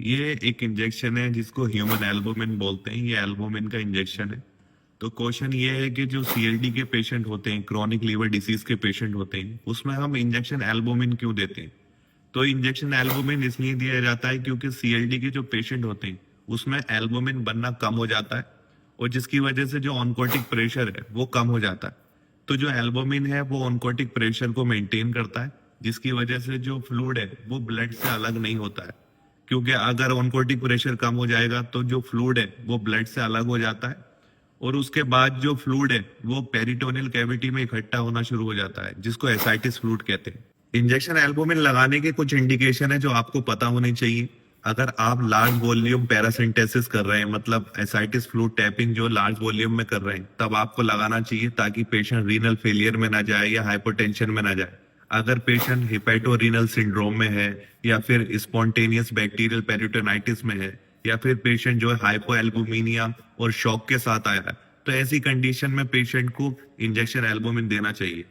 ये एक इंजेक्शन है जिसको ह्यूमन एल्बुमिन बोलते हैं। ये एल्बुमिन का इंजेक्शन है। तो क्वेश्चन ये है कि जो सीएलडी के पेशेंट होते हैं, क्रोनिक लीवर डिसीज के पेशेंट होते हैं, उसमें हम इंजेक्शन एल्बुमिन क्यों देते हैं? तो इंजेक्शन एल्बुमिन इसलिए दिया जाता है क्योंकि सीएलडी के जो पेशेंट होते हैं उसमें एल्बुमिन बनना कम हो जाता है, और जिसकी वजह से जो ऑनकोटिक प्रेशर है वो कम हो जाता है। तो जो एल्बुमिन है वो ऑनकोटिक प्रेशर को मेंटेन करता है, जिसकी वजह से जो फ्लूइड है वो ब्लड से अलग नहीं होता है। क्योंकि अगर ऑनकोटिक प्रेशर कम हो जाएगा तो जो फ्लूइड है वो ब्लड से अलग हो जाता है, और उसके बाद जो फ्लूइड है वो पेरिटोनियल कैविटी में इकट्ठा होना शुरू हो जाता है, जिसको एसाइटिस फ्लूइड कहते हैं। इंजेक्शन एल्बुमिन लगाने के कुछ इंडिकेशन है जो आपको पता होनी चाहिए। अगर आप लार्ज वॉल्यूम पैरासिंटेसिस कर रहे हैं, मतलब एसाइटिस फ्लूइड टैपिंग जो लार्ज वॉल्यूम में कर रहे हैं, तब आपको लगाना चाहिए ताकि पेशेंट रीनल फेलियर में ना जाए या हाइपोटेंशन में ना जाए। अगर पेशेंट हिपेटोरीनल सिंड्रोम में है, या फिर स्पॉन्टेनियस बैक्टीरियल पेरिटोनाइटिस में है, या फिर पेशेंट जो है हाइपोएल्बुमिनिया और शॉक के साथ आया है, तो ऐसी कंडीशन में पेशेंट को इंजेक्शन एल्बुमिन देना चाहिए।